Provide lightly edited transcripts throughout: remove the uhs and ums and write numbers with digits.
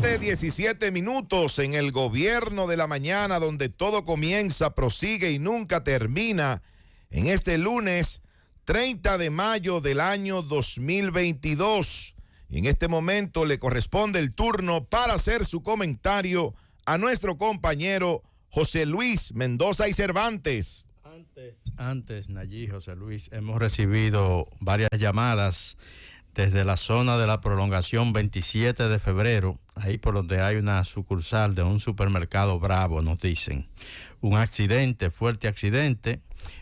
7:17 en el gobierno de la mañana, donde todo comienza, prosigue y nunca termina. En este lunes 30 de mayo del año 2022. Y en este momento le corresponde el turno para hacer su comentario a nuestro compañero José Luis Mendoza y Cervantes. Antes, Nayí, José Luis, hemos recibido varias llamadas desde la zona de la prolongación 27 de febrero, ahí por donde hay una sucursal de un supermercado Bravo, nos dicen. Un accidente, fuerte accidente,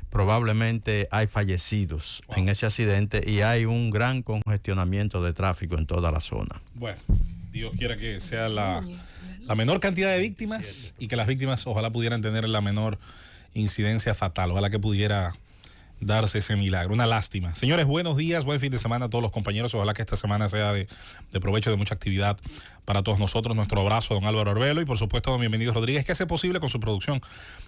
probablemente hay fallecidos en ese accidente y hay un gran congestionamiento de tráfico en toda la zona. Bueno, Dios quiera que sea la menor cantidad de víctimas y que las víctimas ojalá pudieran tener la menor incidencia fatal, ojalá que pudiera darse ese milagro, una lástima. Señores, buenos días, buen fin de semana a todos los compañeros, ojalá que esta semana sea de provecho, de mucha actividad para todos nosotros. Nuestro abrazo a don Álvaro Arbelo y por supuesto a don Bienvenido Rodríguez, que hace posible con su producción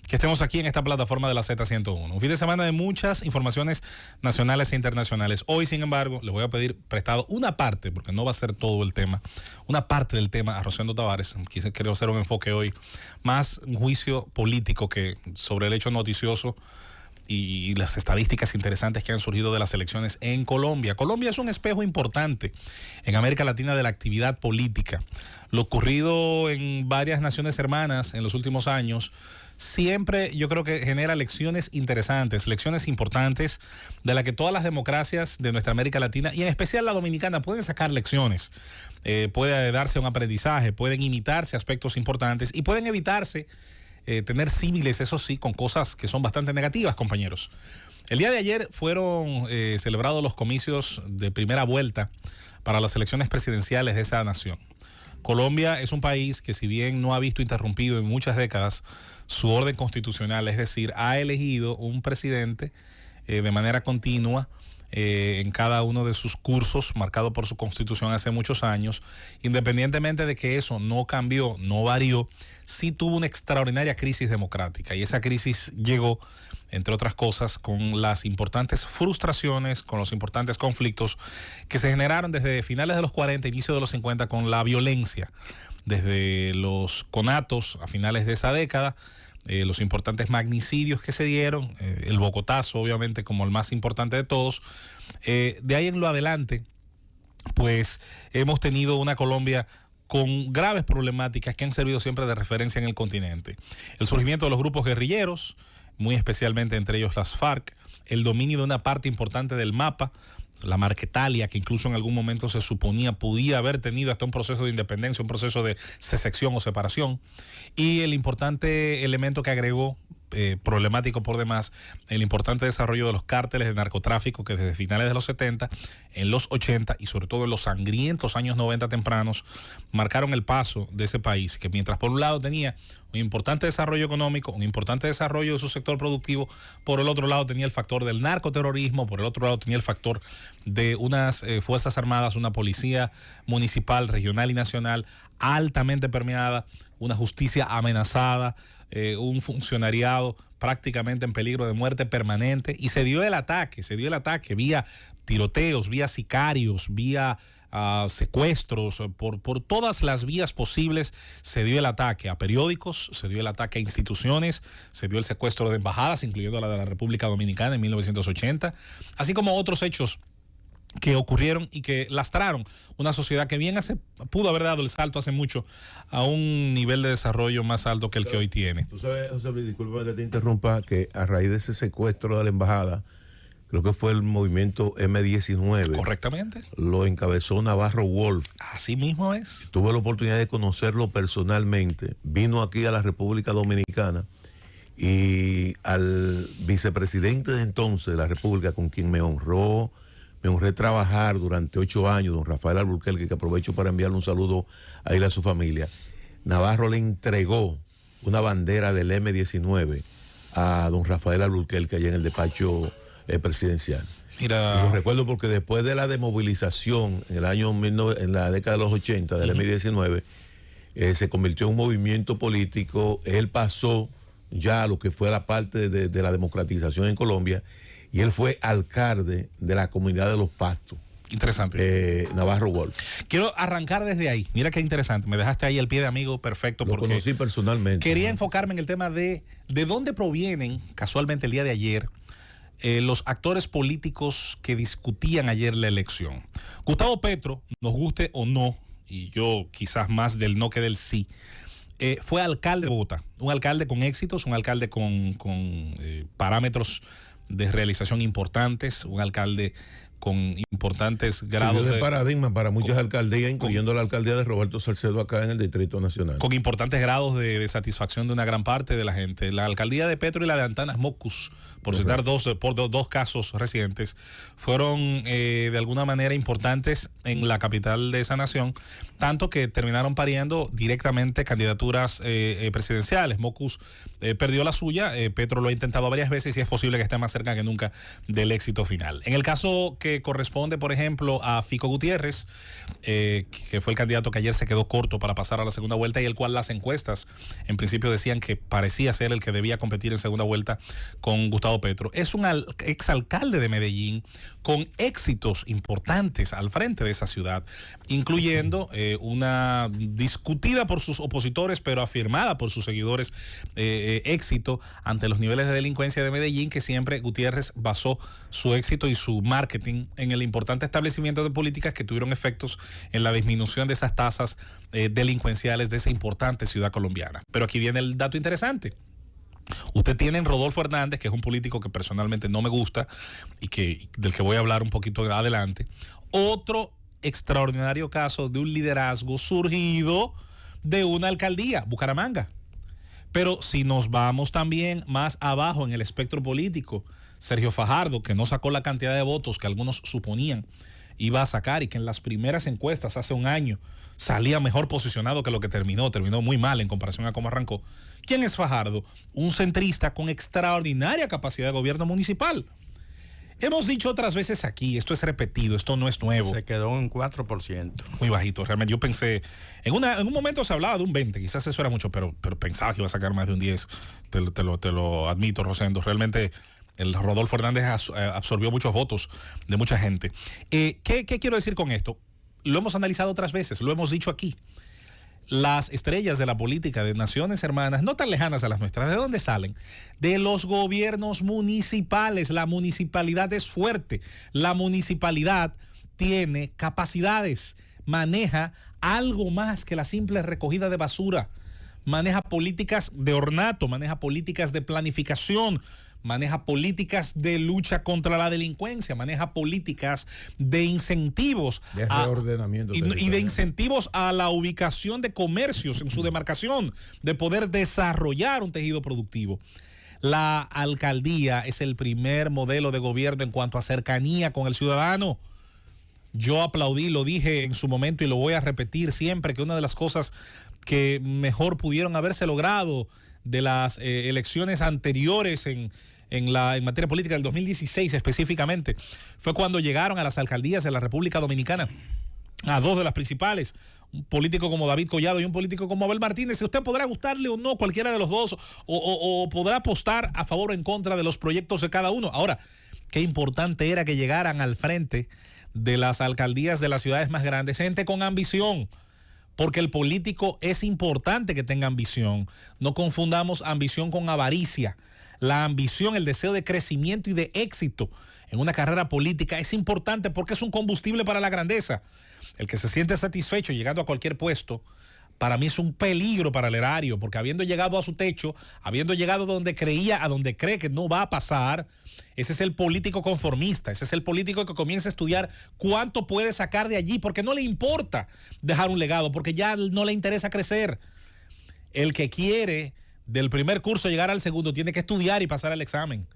que estemos aquí en esta plataforma de la Z101. Un fin de semana de muchas informaciones nacionales e internacionales. Hoy, sin embargo, les voy a pedir prestado una parte, porque no va a ser todo el tema, una parte del tema a Rosendo Tavares. Quiero hacer un enfoque hoy, más un juicio político que sobre el hecho noticioso y las estadísticas interesantes que han surgido de las elecciones en Colombia. Colombia es un espejo importante en América Latina de la actividad política. Lo ocurrido en varias naciones hermanas en los últimos años siempre yo creo que genera lecciones interesantes, lecciones importantes de las que todas las democracias de nuestra América Latina y en especial la dominicana pueden sacar lecciones. Puede darse un aprendizaje, pueden imitarse aspectos importantes y pueden evitarse tener símiles, eso sí, con cosas que son bastante negativas, compañeros. El día de ayer fueron celebrados los comicios de primera vuelta para las elecciones presidenciales de esa nación. Colombia es un país que, si bien no ha visto interrumpido en muchas décadas su orden constitucional, es decir, ha elegido un presidente de manera continua en cada uno de sus cursos marcado por su constitución hace muchos años, independientemente de que eso no cambió, no varió, sí tuvo una extraordinaria crisis democrática y esa crisis llegó, entre otras cosas, con las importantes frustraciones, con los importantes conflictos que se generaron desde finales de los 40, inicio de los 50, con la violencia, desde los conatos a finales de esa década, los importantes magnicidios que se dieron, el Bogotazo obviamente como el más importante de todos. De ahí en lo adelante, pues hemos tenido una Colombia con graves problemáticas que han servido siempre de referencia en el continente. El surgimiento de los grupos guerrilleros, muy especialmente entre ellos las FARC, el dominio de una parte importante del mapa, la Marquetalia, que incluso en algún momento se suponía podía haber tenido hasta un proceso de independencia, un proceso de secesión o separación, y el importante elemento que agregó, problemático por demás, el importante desarrollo de los cárteles de narcotráfico que desde finales de los 70, en los 80 y sobre todo en los sangrientos años 90 tempranos, marcaron el paso de ese país, que mientras por un lado tenía un importante desarrollo económico, un importante desarrollo de su sector productivo, por el otro lado tenía el factor del narcoterrorismo, por el otro lado tenía el factor de unas fuerzas armadas, una policía municipal, regional y nacional altamente permeada, una justicia amenazada, un funcionariado prácticamente en peligro de muerte permanente, y se dio el ataque vía tiroteos, vía sicarios, vía secuestros, por todas las vías posibles se dio el ataque a periódicos, se dio el ataque a instituciones, se dio el secuestro de embajadas, incluyendo la de la República Dominicana en 1980, así como otros hechos que ocurrieron y que lastraron una sociedad que bien pudo haber dado el salto hace mucho a un nivel de desarrollo más alto que el que hoy tiene. Tú sabes, José Luis, disculpa que te interrumpa, que a raíz de ese secuestro de la embajada, creo que fue el movimiento M19. Correctamente. Lo encabezó Navarro Wolf. Así mismo es. Tuve la oportunidad de conocerlo personalmente. Vino aquí a la República Dominicana y al vicepresidente de entonces de la República, con quien me honré trabajar durante 8 años, don Rafael Alburquerque, que aprovecho para enviarle un saludo a él y a su familia. Navarro le entregó una bandera del M19 a don Rafael Alburquerque allá en el despacho presidencial. Mira, lo recuerdo porque después de la demovilización en la década de los 80 del M19, se convirtió en un movimiento político. Él pasó ya a lo que fue la parte de la democratización en Colombia, y él fue alcalde de la comunidad de Los Pastos. Interesante. Navarro Wolf. Quiero arrancar desde ahí. Mira qué interesante. Me dejaste ahí el pie de amigo perfecto. Lo conocí personalmente. Quería enfocarme en el tema de dónde provienen, casualmente el día de ayer, los actores políticos que discutían ayer la elección. Gustavo Petro, nos guste o no, y yo quizás más del no que del sí, fue alcalde de Bogotá. Un alcalde con éxitos, un alcalde con parámetros de realización importantes, un alcalde con importantes grados de paradigma para muchas alcaldías, incluyendo la alcaldía de Roberto Salcedo acá en el Distrito Nacional. Con importantes grados de satisfacción de una gran parte de la gente. La alcaldía de Petro y la de Antanas Mockus, por citar dos casos recientes, fueron de alguna manera importantes en la capital de esa nación, tanto que terminaron pariendo directamente candidaturas presidenciales. Mockus perdió la suya, Petro lo ha intentado varias veces y es posible que esté más cerca que nunca del éxito final. En el caso que corresponde, por ejemplo, a Fico Gutiérrez, que fue el candidato que ayer se quedó corto para pasar a la segunda vuelta y el cual las encuestas en principio decían que parecía ser el que debía competir en segunda vuelta con Gustavo Petro. Es un exalcalde de Medellín con éxitos importantes al frente de esa ciudad, incluyendo una discutida por sus opositores pero afirmada por sus seguidores éxito ante los niveles de delincuencia de Medellín, que siempre Gutiérrez basó su éxito y su marketing en el importante establecimiento de políticas que tuvieron efectos en la disminución de esas tasas delincuenciales de esa importante ciudad colombiana. Pero aquí viene el dato interesante. Usted tiene en Rodolfo Hernández, que es un político que personalmente no me gusta y del que voy a hablar un poquito adelante, otro extraordinario caso de un liderazgo surgido de una alcaldía, Bucaramanga. Pero si nos vamos también más abajo en el espectro político, Sergio Fajardo, que no sacó la cantidad de votos que algunos suponían iba a sacar y que en las primeras encuestas hace un año salía mejor posicionado que lo que terminó muy mal en comparación a cómo arrancó. ¿Quién es Fajardo? Un centrista con extraordinaria capacidad de gobierno municipal. Hemos dicho otras veces aquí, esto es repetido, esto no es nuevo. Se quedó en 4%. Muy bajito, realmente. Yo pensé, en un momento se hablaba de un 20, quizás eso era mucho, pero pensaba que iba a sacar más de un 10. Te lo admito, Rosendo. Realmente el Rodolfo Hernández absorbió muchos votos de mucha gente. ¿Qué quiero decir con esto? Lo hemos analizado otras veces, lo hemos dicho aquí. Las estrellas de la política de naciones hermanas, no tan lejanas a las nuestras, ¿de dónde salen? De los gobiernos municipales. La municipalidad es fuerte. La municipalidad tiene capacidades, maneja algo más que la simple recogida de basura, maneja políticas de ornato, maneja políticas de planificación, maneja políticas de lucha contra la delincuencia, maneja políticas de incentivos de reordenamiento y de incentivos a la ubicación de comercios en su demarcación, de poder desarrollar un tejido productivo. La alcaldía es el primer modelo de gobierno en cuanto a cercanía con el ciudadano. Yo aplaudí, lo dije en su momento y lo voy a repetir siempre, que una de las cosas que mejor pudieron haberse logrado de las elecciones anteriores en materia política del 2016 específicamente, fue cuando llegaron a las alcaldías de la República Dominicana, a dos de las principales, un político como David Collado y un político como Abel Martínez. Usted podrá gustarle o no cualquiera de los dos, o podrá apostar a favor o en contra de los proyectos de cada uno. Ahora, qué importante era que llegaran al frente de las alcaldías de las ciudades más grandes gente con ambición, porque el político es importante que tenga ambición. No confundamos ambición con avaricia. La ambición, el deseo de crecimiento y de éxito en una carrera política es importante porque es un combustible para la grandeza. El que se siente satisfecho llegando a cualquier puesto, para mí es un peligro para el erario, porque habiendo llegado a su techo, habiendo llegado donde creía, a donde cree que no va a pasar, ese es el político conformista, ese es el político que comienza a estudiar cuánto puede sacar de allí, porque no le importa dejar un legado, porque ya no le interesa crecer. El que quiere del primer curso llegar al segundo tiene que estudiar y pasar el examen.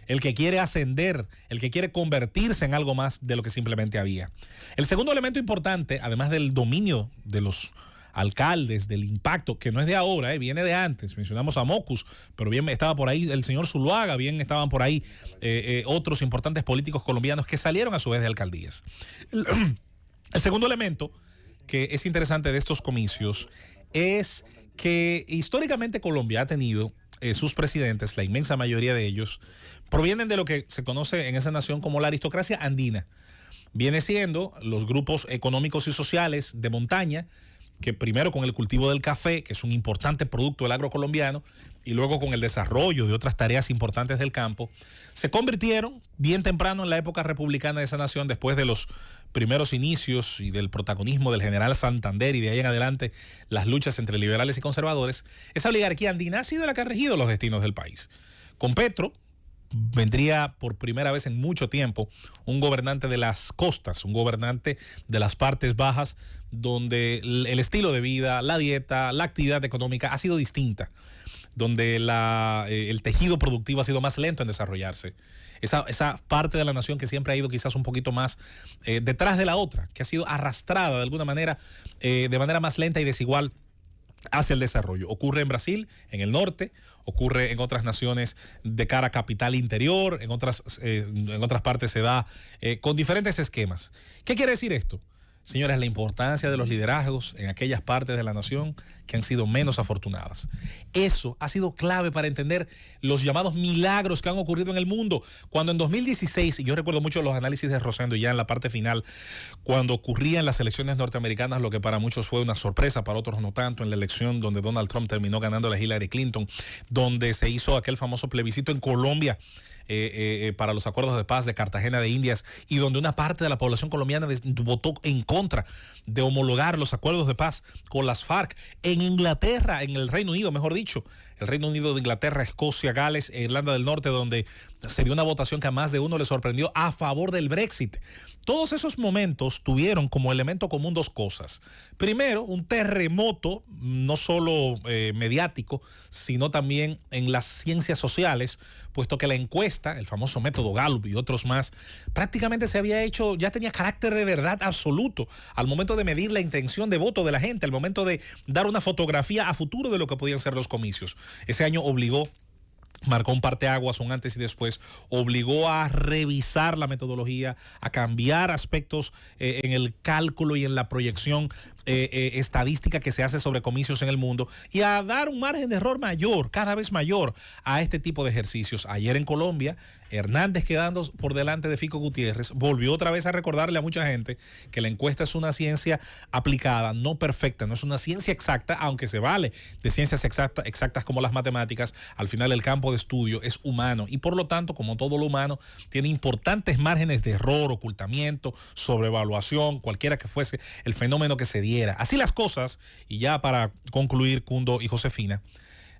El que quiere ascender, el que quiere convertirse en algo más de lo que simplemente había. El segundo elemento importante, además del dominio de los alcaldes, del impacto, que no es de ahora, viene de antes. Mencionamos a Mockus, pero bien estaba por ahí el señor Zuluaga, bien estaban por ahí otros importantes políticos colombianos que salieron a su vez de alcaldías. El segundo elemento que es interesante de estos comicios es que históricamente Colombia ha tenido sus presidentes, la inmensa mayoría de ellos, provienen de lo que se conoce en esa nación como la aristocracia andina. viene siendo los grupos económicos y sociales de montaña, que primero con el cultivo del café, que es un importante producto del agro colombiano, y luego con el desarrollo de otras tareas importantes del campo, se convirtieron bien temprano en la época republicana de esa nación, después de los primeros inicios y del protagonismo del general Santander y de ahí en adelante las luchas entre liberales y conservadores. Esa oligarquía andina ha sido la que ha regido los destinos del país. Con Petro vendría por primera vez en mucho tiempo un gobernante de las costas, un gobernante de las partes bajas, donde el estilo de vida, la dieta, la actividad económica ha sido distinta, donde el tejido productivo ha sido más lento en desarrollarse. Esa parte de la nación que siempre ha ido quizás un poquito más detrás de la otra, que ha sido arrastrada de alguna manera, de manera más lenta y desigual hacia el desarrollo. Ocurre en Brasil, en el norte, ocurre en otras naciones de cara a capital interior, en otras partes se da con diferentes esquemas. ¿Qué quiere decir esto? Señores, la importancia de los liderazgos en aquellas partes de la nación que han sido menos afortunadas. Eso ha sido clave para entender los llamados milagros que han ocurrido en el mundo. Cuando en 2016, y yo recuerdo mucho los análisis de Rosendo ya en la parte final, cuando ocurrían las elecciones norteamericanas, lo que para muchos fue una sorpresa, para otros no tanto, en la elección donde Donald Trump terminó ganando a Hillary Clinton, donde se hizo aquel famoso plebiscito en Colombia, para los acuerdos de paz de Cartagena de Indias, y donde una parte de la población colombiana votó en contra de homologar los acuerdos de paz con las FARC. En Inglaterra, en el Reino Unido, mejor dicho, el Reino Unido de Inglaterra, Escocia, Gales e Irlanda del Norte, donde se dio una votación que a más de uno le sorprendió a favor del Brexit. Todos esos momentos tuvieron como elemento común dos cosas. Primero, un terremoto, no solo mediático, sino también en las ciencias sociales, puesto que la encuesta, el famoso método Gallup y otros más, prácticamente se había hecho, ya tenía carácter de verdad absoluto al momento de medir la intención de voto de la gente, al momento de dar una fotografía a futuro de lo que podían ser los comicios. Ese año marcó un parteaguas, un antes y después, obligó a revisar la metodología, a cambiar aspectos en el cálculo y en la proyección estadística que se hace sobre comicios en el mundo, y a dar un margen de error mayor, cada vez mayor, a este tipo de ejercicios. Ayer en Colombia, Hernández, quedando por delante de Fico Gutiérrez, volvió otra vez a recordarle a mucha gente que la encuesta es una ciencia aplicada, no perfecta, no es una ciencia exacta, aunque se vale de ciencias exactas como las matemáticas. Al final el campo de estudio es humano y por lo tanto, como todo lo humano, tiene importantes márgenes de error, ocultamiento, sobrevaluación, cualquiera que fuese el fenómeno que se diera. Así las cosas, y ya para concluir, Cundo y Josefina,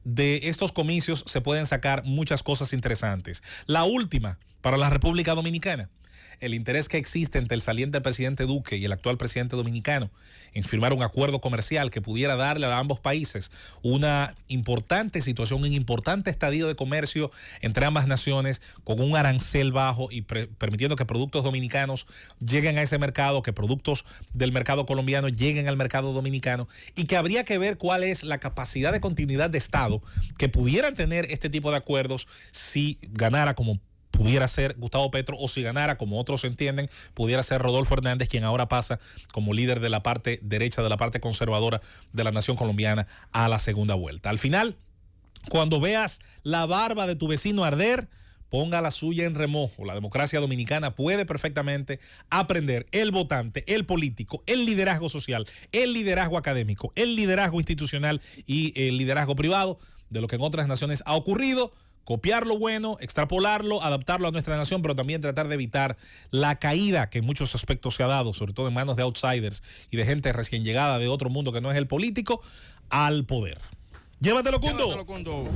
de estos comicios se pueden sacar muchas cosas interesantes. La última, para la República Dominicana, el interés que existe entre el saliente presidente Duque y el actual presidente dominicano en firmar un acuerdo comercial que pudiera darle a ambos países una importante situación, un importante estadio de comercio entre ambas naciones, con un arancel bajo y permitiendo que productos dominicanos lleguen a ese mercado, que productos del mercado colombiano lleguen al mercado dominicano, y que habría que ver cuál es la capacidad de continuidad de Estado que pudieran tener este tipo de acuerdos si ganara, como pudiera ser Gustavo Petro, o si ganara, como otros entienden, pudiera ser Rodolfo Hernández, quien ahora pasa como líder de la parte derecha, de la parte conservadora de la nación colombiana, a la segunda vuelta. Al final, cuando veas la barba de tu vecino arder, ponga la suya en remojo. La democracia dominicana puede perfectamente aprender, el votante, el político, el liderazgo social, el liderazgo académico, el liderazgo institucional y el liderazgo privado, de lo que en otras naciones ha ocurrido, copiar lo bueno, extrapolarlo, adaptarlo a nuestra nación, pero también tratar de evitar la caída que en muchos aspectos se ha dado, sobre todo en manos de outsiders y de gente recién llegada de otro mundo que no es el político, al poder. Llévatelo, Cundo. Llévatelo, Cundo.